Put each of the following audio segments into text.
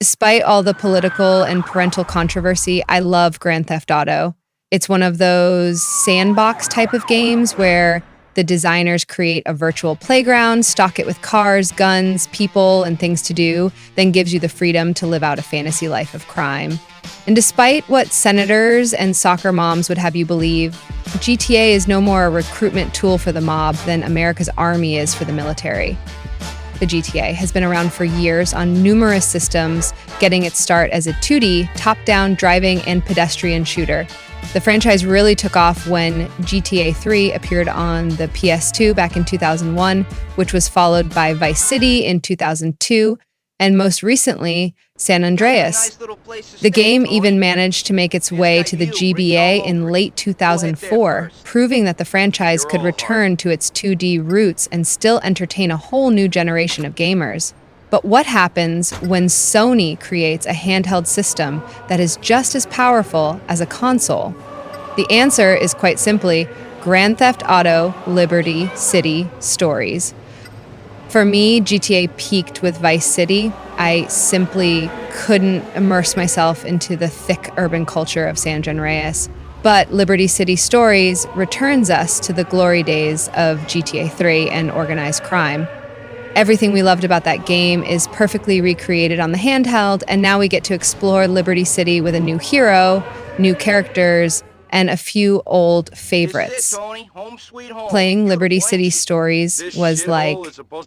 Despite all the political and parental controversy, I love Grand Theft Auto. It's one of those sandbox type of games where the designers create a virtual playground, stock it with cars, guns, people, and things to do, then gives you the freedom to live out a fantasy life of crime. And despite what senators and soccer moms would have you believe, GTA is no more a recruitment tool for the mob than America's army is for the military. The GTA has been around for years on numerous systems, getting its start as a 2D, top-down driving and pedestrian shooter. The franchise really took off when GTA 3 appeared on the PS2 back in 2001, which was followed by Vice City in 2002, and most recently, San Andreas. The game even managed to make its way to the GBA in late 2004, proving that the franchise could return to its 2D roots and still entertain a whole new generation of gamers. But what happens when Sony creates a handheld system that is just as powerful as a console? The answer is quite simply Grand Theft Auto Liberty City Stories. For me, GTA peaked with Vice City. I simply couldn't immerse myself into the thick urban culture of San Andreas. But Liberty City Stories returns us to the glory days of GTA 3 and organized crime. Everything we loved about that game is perfectly recreated on the handheld, and now we get to explore Liberty City with a new hero, new characters, and a few old favorites. Playing Liberty City Stories was like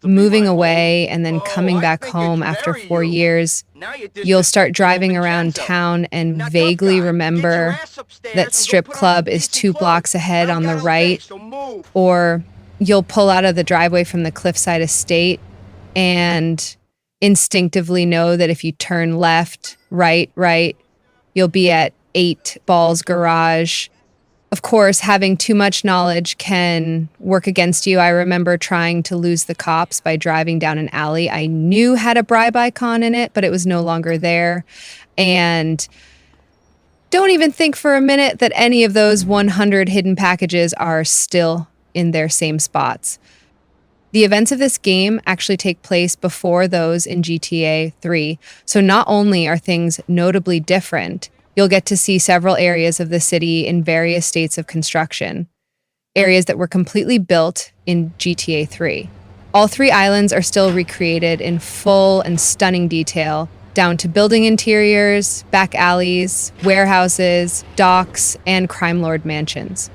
moving away and then coming back home after 4 years. You'll start driving around town and vaguely remember that strip club is 2 blocks ahead on the right, or you'll pull out of the driveway from the Cliffside Estate and instinctively know that if you turn left, right, you'll be at 8 Balls Garage. Of course, having too much knowledge can work against you. I remember trying to lose the cops by driving down an alley I knew had a bribe icon in it, but it was no longer there. And don't even think for a minute that any of those 100 hidden packages are still in their same spots. The events of this game actually take place before those in GTA 3, so not only are things notably different, you'll get to see several areas of the city in various states of construction, areas that were completely built in GTA 3. All 3 islands are still recreated in full and stunning detail, down to building interiors, back alleys, warehouses, docks, and crime lord mansions.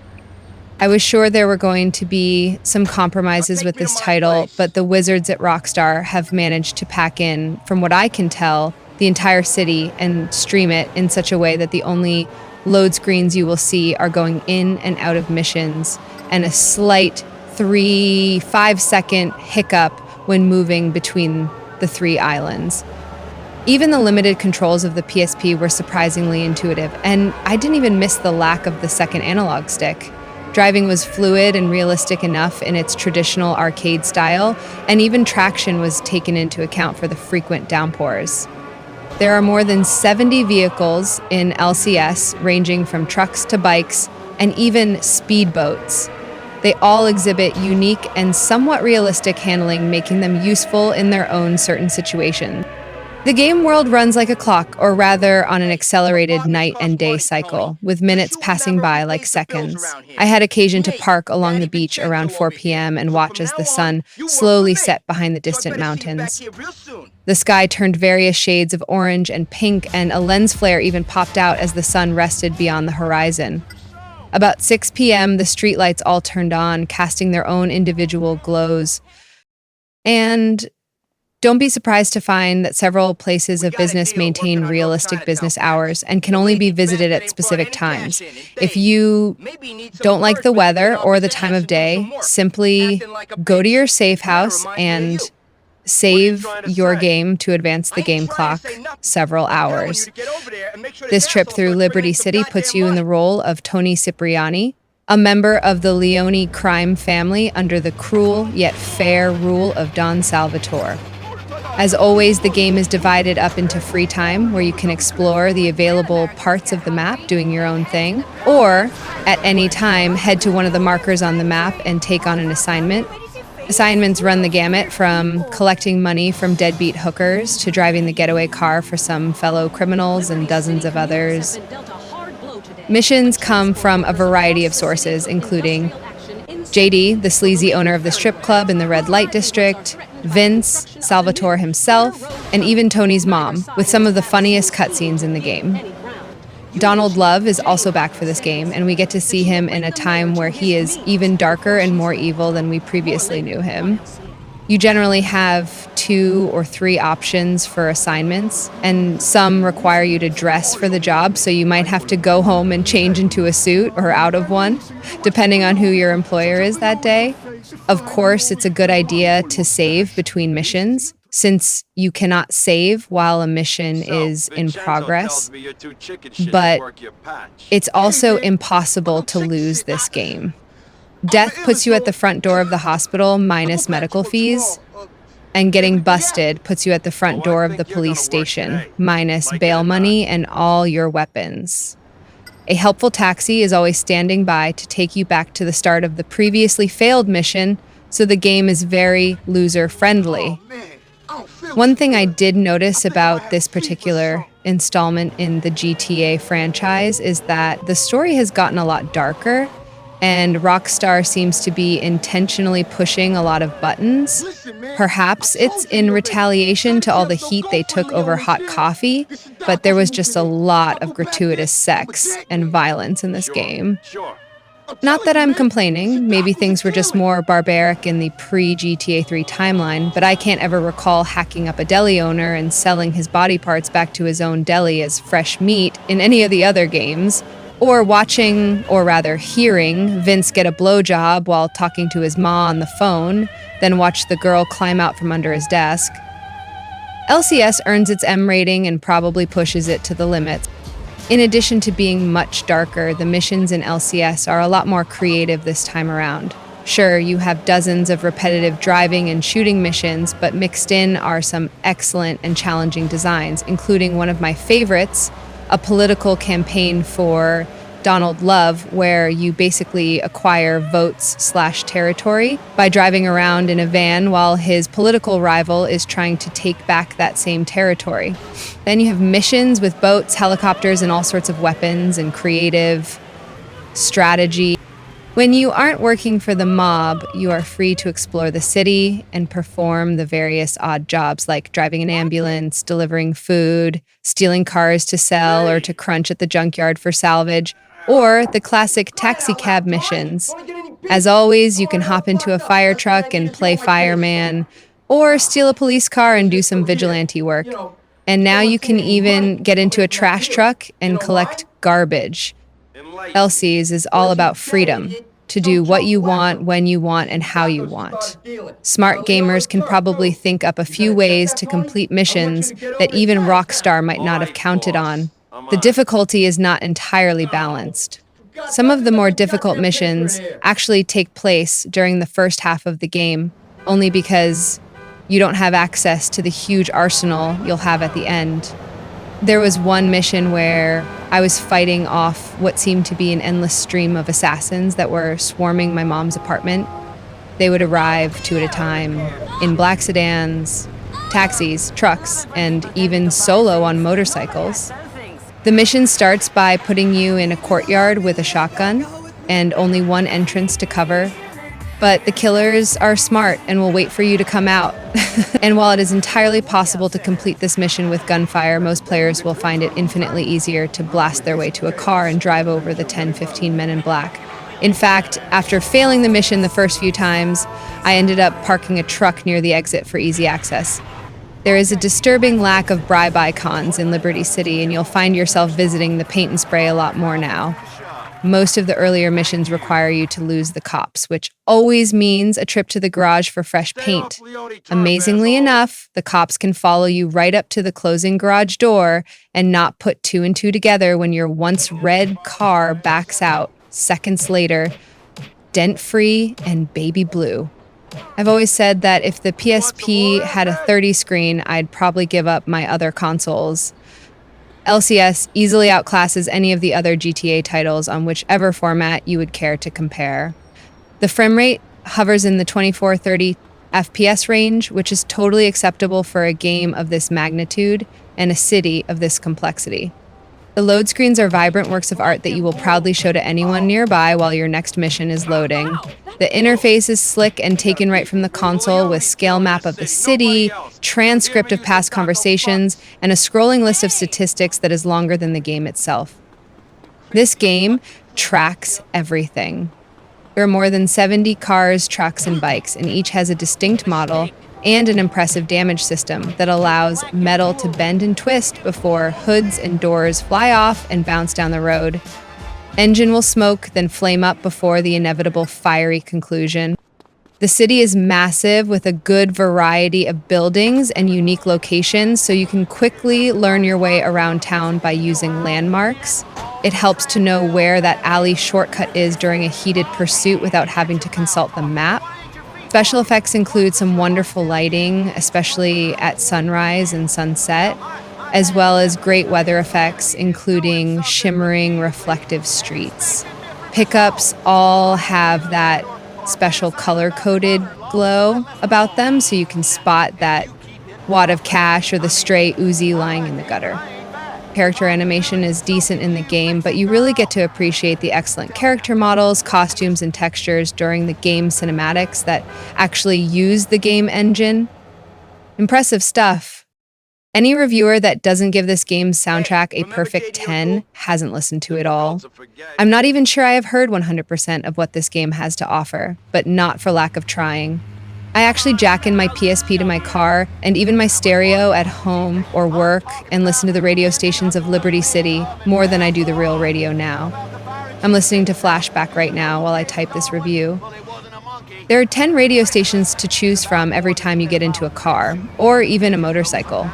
I was sure there were going to be some compromises with this title, but the wizards at Rockstar have managed to pack in, from what I can tell, the entire city and stream it in such a way that the only load screens you will see are going in and out of missions and a slight 3-5 second hiccup when moving between the 3 islands. Even the limited controls of the PSP were surprisingly intuitive, and I didn't even miss the lack of the second analog stick. Driving was fluid and realistic enough in its traditional arcade style, and even traction was taken into account for the frequent downpours. There are more than 70 vehicles in LCS, ranging from trucks to bikes and even speedboats. They all exhibit unique and somewhat realistic handling, making them useful in their own certain situations. The game world runs like a clock, or rather on an accelerated night and day cycle, with minutes passing by like seconds. I had occasion to park along the beach around 4 p.m. and watch as the sun slowly set behind the distant mountains. The sky turned various shades of orange and pink, and a lens flare even popped out as the sun rested beyond the horizon. About 6 p.m., the streetlights all turned on, casting their own individual glows. And don't be surprised to find that several places of business maintain realistic business hours and can only be visited at specific times. If you don't like the weather or the time of day, simply go to your safe house and save your game to advance the game clock several hours. This trip through Liberty City puts you in the role of Tony Cipriani, a member of the Leone crime family under the cruel yet fair rule of Don Salvatore. As always, the game is divided up into free time, where you can explore the available parts of the map doing your own thing, or at any time head to one of the markers on the map and take on an assignment. Assignments run the gamut from collecting money from deadbeat hookers to driving the getaway car for some fellow criminals and dozens of others. Missions come from a variety of sources, including JD, the sleazy owner of the strip club in the red light district, Vince, Salvatore himself, and even Tony's mom, with some of the funniest cutscenes in the game. Donald Love is also back for this game, and we get to see him in a time where he is even darker and more evil than we previously knew him. You generally have 2 or 3 options for assignments, and some require you to dress for the job, so you might have to go home and change into a suit or out of one, depending on who your employer is that day. Of course, it's a good idea to save between missions, since you cannot save while a mission is in progress, but it's also impossible to lose this game. Death puts you at the front door of the hospital minus medical fees, and getting busted puts you at the front door of the police station minus bail money and all your weapons. A helpful taxi is always standing by to take you back to the start of the previously failed mission, so the game is very loser-friendly. One thing I did notice about this particular installment in the GTA franchise is that the story has gotten a lot darker, and Rockstar seems to be intentionally pushing a lot of buttons. Perhaps it's in retaliation to all the heat they took over hot coffee, but there was just a lot of gratuitous sex and violence in this game. Not that I'm complaining, maybe things were just more barbaric in the pre-GTA 3 timeline, but I can't ever recall hacking up a deli owner and selling his body parts back to his own deli as fresh meat in any of the other games, or watching, or rather hearing, Vince get a blowjob while talking to his ma on the phone, then watch the girl climb out from under his desk. LCS earns its M rating and probably pushes it to the limits. In addition to being much darker, the missions in LCS are a lot more creative this time around. Sure, you have dozens of repetitive driving and shooting missions, but mixed in are some excellent and challenging designs, including one of my favorites, a political campaign for Donald Love, where you basically acquire votes/territory by driving around in a van while his political rival is trying to take back that same territory. Then you have missions with boats, helicopters, and all sorts of weapons and creative strategy. When you aren't working for the mob, you are free to explore the city and perform the various odd jobs like driving an ambulance, delivering food, stealing cars to sell or to crunch at the junkyard for salvage, or the classic taxi cab missions. As always, you can hop into a fire truck and play fireman, or steal a police car and do some vigilante work. And now you can even get into a trash truck and collect garbage. LC's is all about freedom, to do what you want, when you want, and how you want. Smart gamers can probably think up a few ways to complete missions that even Rockstar might not have counted on. The difficulty is not entirely balanced. Some of the more difficult missions actually take place during the first half of the game, only because you don't have access to the huge arsenal you'll have at the end. There was one mission where I was fighting off what seemed to be an endless stream of assassins that were swarming my mom's apartment. They would arrive 2 at a time in black sedans, taxis, trucks, and even solo on motorcycles. The mission starts by putting you in a courtyard with a shotgun and only one entrance to cover. But the killers are smart and will wait for you to come out. And while it is entirely possible to complete this mission with gunfire, most players will find it infinitely easier to blast their way to a car and drive over the 10-15 men in black. In fact, after failing the mission the first few times, I ended up parking a truck near the exit for easy access. There is a disturbing lack of bribe icons in Liberty City, and you'll find yourself visiting the paint and spray a lot more now. Most of the earlier missions require you to lose the cops, which always means a trip to the garage for fresh paint. Amazingly enough, the cops can follow you right up to the closing garage door and not put 2 and 2 together when your once red car backs out seconds later, dent-free and baby blue. I've always said that if the PSP had a 30 screen, I'd probably give up my other consoles. LCS easily outclasses any of the other GTA titles on whichever format you would care to compare. The frame rate hovers in the 24-30 FPS range, which is totally acceptable for a game of this magnitude and a city of this complexity. The load screens are vibrant works of art that you will proudly show to anyone nearby while your next mission is loading. The interface is slick and taken right from the console with scale map of the city, transcript of past conversations, and a scrolling list of statistics that is longer than the game itself. This game tracks everything. There are more than 70 cars, trucks, and bikes, and each has a distinct model and an impressive damage system that allows metal to bend and twist before hoods and doors fly off and bounce down the road. Engine will smoke, then flame up before the inevitable fiery conclusion. The city is massive with a good variety of buildings and unique locations, so you can quickly learn your way around town by using landmarks. It helps to know where that alley shortcut is during a heated pursuit without having to consult the map. Special effects include some wonderful lighting, especially at sunrise and sunset, as well as great weather effects, including shimmering, reflective streets. Pickups all have that special color-coded glow about them, so you can spot that wad of cash or the stray Uzi lying in the gutter. Character animation is decent in the game, but you really get to appreciate the excellent character models, costumes, and textures during the game cinematics that actually use the game engine. Impressive stuff. Any reviewer that doesn't give this game's soundtrack a perfect 10 hasn't listened to it all. I'm not even sure I have heard 100% of what this game has to offer, but not for lack of trying. I actually jack in my PSP to my car and even my stereo at home or work and listen to the radio stations of Liberty City more than I do the real radio now. I'm listening to Flashback right now while I type this review. There are 10 radio stations to choose from every time you get into a car, or even a motorcycle.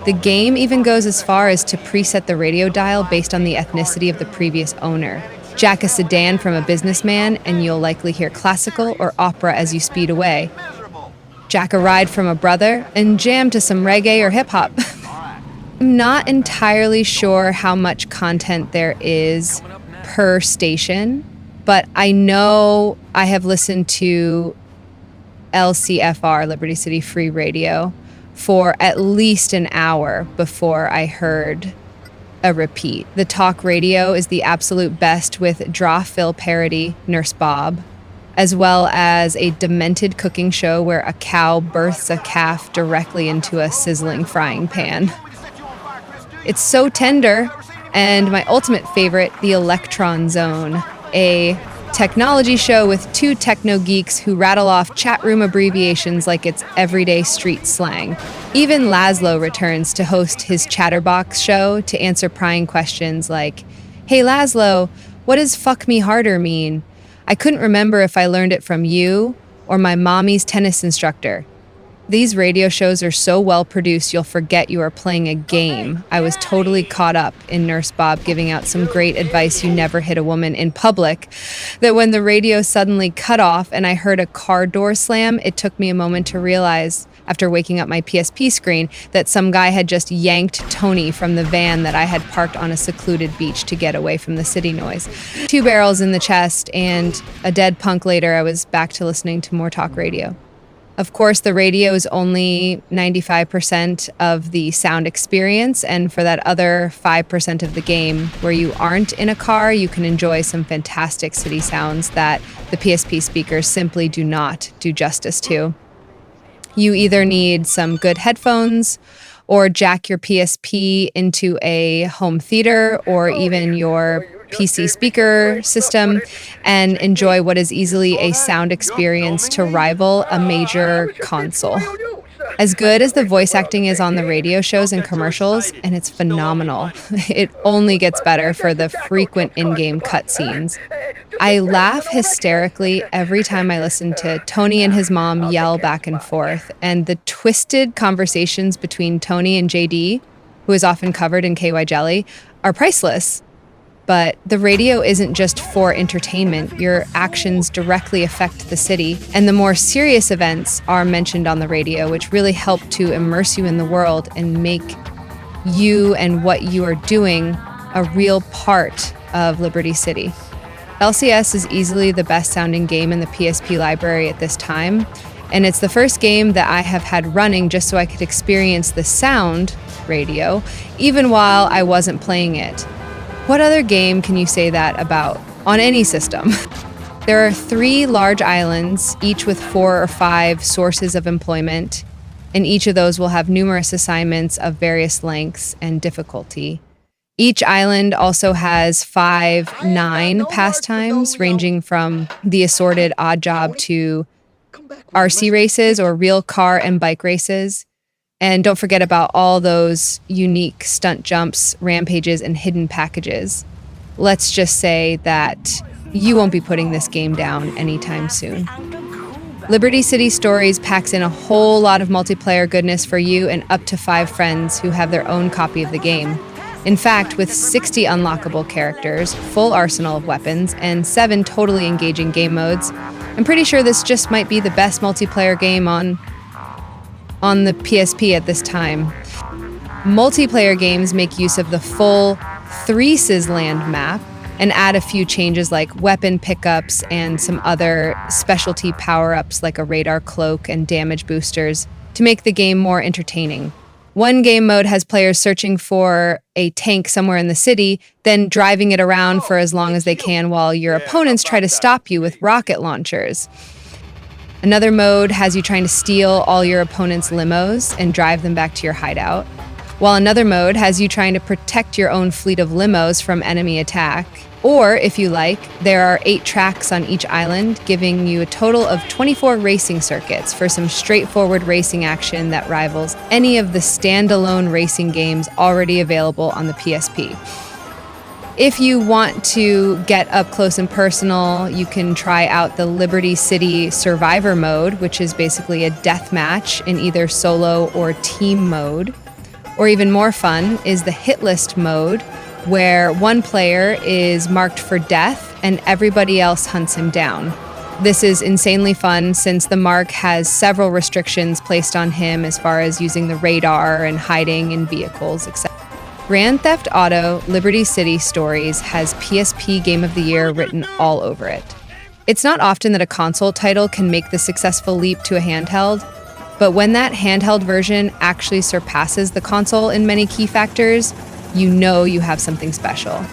The game even goes as far as to preset the radio dial based on the ethnicity of the previous owner. Jack a sedan from a businessman, and you'll likely hear classical or opera as you speed away. Jack a ride from a brother, and jam to some reggae or hip-hop. I'm not entirely sure how much content there is per station, but I know I have listened to LCFR, Liberty City Free Radio, for at least an hour before I heard a repeat. The talk radio is the absolute best with Draw Phil parody, Nurse Bob, as well as a demented cooking show where a cow births a calf directly into a sizzling frying pan. It's so tender. And my ultimate favorite, the Electron Zone, a technology show with two techno geeks who rattle off chat room abbreviations like it's everyday street slang. Even Laszlo returns to host his Chatterbox show to answer prying questions like, "Hey Laszlo, what does fuck me harder mean? I couldn't remember if I learned it from you or my mommy's tennis instructor." These radio shows are so well produced you'll forget you are playing a game. I was totally caught up in Nurse Bob giving out some great advice: you never hit a woman in public, that when the radio suddenly cut off and I heard a car door slam, it took me a moment to realize, after waking up my PSP screen, that some guy had just yanked Tony from the van that I had parked on a secluded beach to get away from the city noise. 2 barrels in the chest and a dead punk later, I was back to listening to more talk radio. Of course, the radio is only 95% of the sound experience, and for that other 5% of the game where you aren't in a car, you can enjoy some fantastic city sounds that the PSP speakers simply do not do justice to. You either need some good headphones or jack your PSP into a home theater or even your PC speaker system and enjoy what is easily a sound experience to rival a major console. As good as the voice acting is on the radio shows and commercials, and it's phenomenal, it only gets better for the frequent in-game cutscenes. I laugh hysterically every time I listen to Tony and his mom yell back and forth, and the twisted conversations between Tony and JD, who is often covered in KY Jelly, are priceless. But the radio isn't just for entertainment. Your actions directly affect the city, and the more serious events are mentioned on the radio, which really help to immerse you in the world and make you and what you are doing a real part of Liberty City. LCS is easily the best sounding game in the PSP library at this time, and it's the first game that I have had running just so I could experience the sound radio, even while I wasn't playing it. What other game can you say that about on any system? There are 3 large islands, each with 4 or 5 sources of employment, and each of those will have numerous assignments of various lengths and difficulty. Each island also has 9 pastimes, ranging from the assorted odd job to RC races or real car and bike races. And don't forget about all those unique stunt jumps, rampages, and hidden packages. Let's just say that you won't be putting this game down anytime soon. Liberty City Stories packs in a whole lot of multiplayer goodness for you and up to 5 friends who have their own copy of the game. In fact, with 60 unlockable characters, full arsenal of weapons, and 7 totally engaging game modes, I'm pretty sure this just might be the best multiplayer game on the PSP at this time. Multiplayer games make use of the full 3 Land map and add a few changes like weapon pickups and some other specialty power-ups like a radar cloak and damage boosters to make the game more entertaining. One game mode has players searching for a tank somewhere in the city, then driving it around for as long as they can while your opponents try to stop you with rocket launchers. Another mode has you trying to steal all your opponent's limos and drive them back to your hideout, while another mode has you trying to protect your own fleet of limos from enemy attack. Or, if you like, there are 8 tracks on each island, giving you a total of 24 racing circuits for some straightforward racing action that rivals any of the standalone racing games already available on the PSP. If you want to get up close and personal, you can try out the Liberty City Survivor mode, which is basically a death match in either solo or team mode. Or even more fun is the hit list mode, where one player is marked for death and everybody else hunts him down. This is insanely fun since the mark has several restrictions placed on him as far as using the radar and hiding in vehicles, etc. Grand Theft Auto Liberty City Stories has PSP Game of the Year written all over it. It's not often that a console title can make the successful leap to a handheld, but when that handheld version actually surpasses the console in many key factors, you know you have something special.